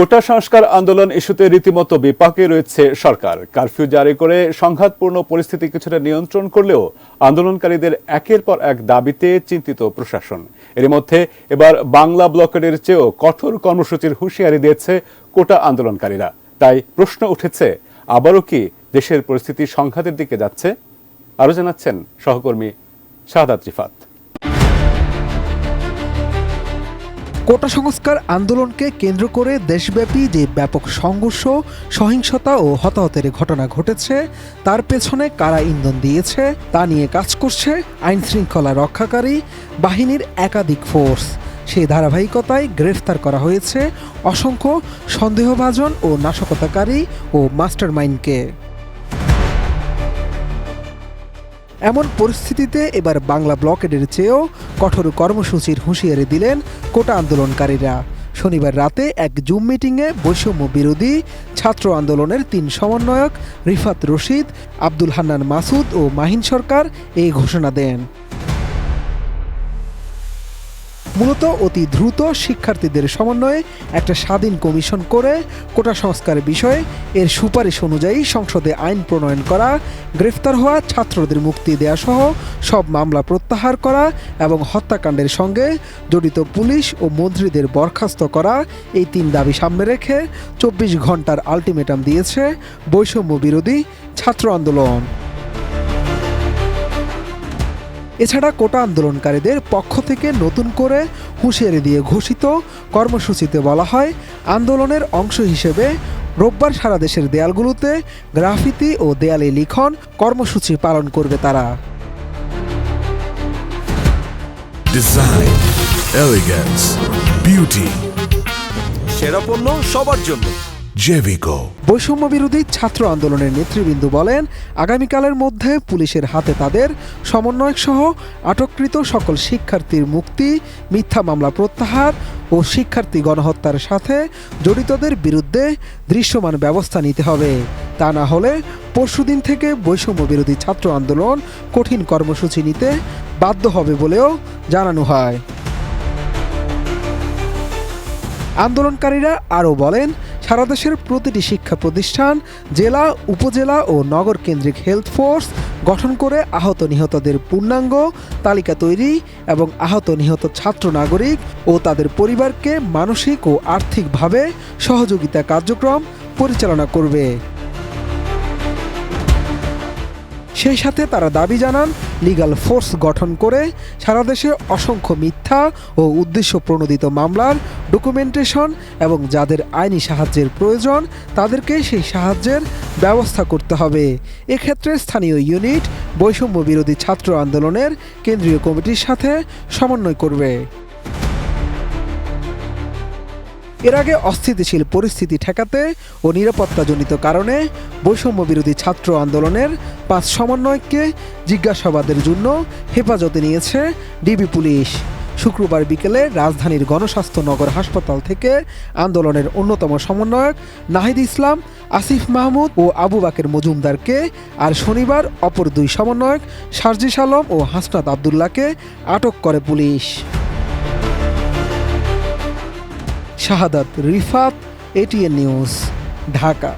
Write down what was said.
কোটা সংস্কার আন্দোলন ইস্যুতে রীতিমতো বিপাকে রয়েছে সরকার। কারফিউ জারি করে সংঘাতপূর্ণ পরিস্থিতি কিছুটা নিয়ন্ত্রণ করলেও আন্দোলনকারীদের একের পর এক দাবিতে চিন্তিত প্রশাসন। এর মধ্যে এবার বাংলা ব্লকেডের চেয়েও কঠোর কর্মসূচির হুঁশিয়ারি দিয়েছে কোটা আন্দোলনকারীরা। তাই প্রশ্ন উঠেছে, আবারও কি দেশের পরিস্থিতি সংঘাতের দিকে যাচ্ছে? আরো জানাচ্ছেন সহকর্মী শাহাদাত রিফাত। কোটা সংস্কার আন্দোলনকে কেন্দ্র করে দেশব্যাপী যে ব্যাপক সংঘর্ষ, সহিংসতা ও হতাহতের ঘটনা ঘটেছে, তার পেছনে কারা ইন্ধন দিয়েছে তা নিয়ে কাজ করছে আইন শৃঙ্খলা রক্ষাকারী বাহিনীর একাধিক ফোর্স। সেই ধারাবাহিকতায় গ্রেফতার করা হয়েছে অসংখ্য সন্দেহভাজন ও নাশকতাকারী ও মাস্টারমাইন্ডকে। এমন পরিস্থিতিতে এবার বাংলা ব্লকেডের চেয়েও কঠোর কর্মসূচির হুঁশিয়ারি দিলেন কোটা আন্দোলনকারীরা। শনিবার রাতে এক জুম মিটিংয়ে বৈষম্য বিরোধী ছাত্র আন্দোলনের ৩ সমন্বয়ক রিফাত রশিদ, আব্দুল হান্নান মাসুদ ও মাহিন সরকার এই ঘোষণা দেন। মূলত অতি দ্রুত শিক্ষার্থীদের সমন্বয়ে একটা স্বাধীন কমিশন করে কোটা সংস্কার বিষয়ে এর সুপারিশ অনুযায়ী সংসদে আইন প্রণয়ন করা, গ্রেফতার হওয়া ছাত্রদের মুক্তি দেয়া সহ সব মামলা প্রত্যাহার করা এবং হত্যাকাণ্ডের সঙ্গে জড়িত পুলিশ ও মন্ত্রীদের বরখাস্ত করা, এই ৩ দাবি সামনে রেখে ২৪ ঘন্টার আলটিমেটাম দিয়েছে বৈষম্য বিরোধী ছাত্র আন্দোলন। এছাড়া কোটা আন্দোলনকারীদের পক্ষ থেকে নতুন করে হুঁশিয়ারি দিয়ে ঘোষিত কর্মসূচিতে বলা হয়, আন্দোলনের অংশ হিসেবে রোববার সারা দেশের দেয়ালগুলোতে গ্রাফিতি ও দেয়ালে লিখন কর্মসূচি পালন করবে তারা। ডিজাইন, এলিগেন্স, বিউটি, সেরা পণ্য সবার জন্য জেভিকো। বৈষম্য বিরোধী ছাত্র আন্দোলনের নেতৃবৃন্দ বলেন, আগামীকালের মধ্যে পুলিশের হাতে তাদের সমন্বয়ক সহ আটককৃত সকল শিক্ষার্থীর মুক্তি, মিথ্যা মামলা প্রত্যাহার ও শিক্ষার্থী গণহত্যার সাথে জড়িতদের বিরুদ্ধে দৃশ্যমান ব্যবস্থা নিতে হবে। তা না হলে পরশুদিন থেকে বৈষম্য বিরোধী ছাত্র আন্দোলন কঠিন কর্মসূচি নিতে বাধ্য হবে বলেও জানানো হয়। আন্দোলনকারীরা আরও বলেন, সারা দেশের প্রতিটি শিক্ষা প্রতিষ্ঠান, জেলা, উপজেলা ও নগর কেন্দ্রিক হেলথ ফোর্স গঠন করে আহত নিহতদের পূর্ণাঙ্গ তালিকা তৈরি এবং আহত নিহত ছাত্র নাগরিক ও তাদের পরিবারকে মানসিক ও আর্থিকভাবে সহযোগিতা কার্যক্রম পরিচালনা করবে। সেই সাথে তারা দাবি জানান, লিগ্যাল ফোর্স গঠন করে সারা দেশে অসংখ্য মিথ্যা ও উদ্দেশ্য প্রণোদিত মামলার ডকুমেন্টেশন এবং যাদের আইনি সাহায্যের প্রয়োজন তাদেরকে সেই সাহায্যের ব্যবস্থা করতে হবে। এক্ষেত্রে স্থানীয় ইউনিট বৈষম্য বিরোধী ছাত্র আন্দোলনের কেন্দ্রীয় কমিটির সাথে সমন্বয় করবে। এর আগে অস্থিতিশীল পরিস্থিতি ঠেকাতে ও নিরাপত্তাজনিত কারণে বৈষম্য বিরোধী ছাত্র আন্দোলনের 5 সমন্বয়ককে জিজ্ঞাসাবাদের জন্য হেফাজতে নিয়েছে ডিবি পুলিশ। শুক্রবার বিকেলে রাজধানীর গণস্বাস্থ্য নগর হাসপাতাল থেকে আন্দোলনের অন্যতম সমন্বয়ক নাহিদ ইসলাম, আসিফ মাহমুদ ও আবু বাকের মজুমদারকে, আর শনিবার অপর 2 সমন্বয়ক সার্জিস আলম ও হাসনাত আবদুল্লাহকে আটক করে পুলিশ। শাহাদাত রিফাত, এটিএন নিউজ, ঢাকা।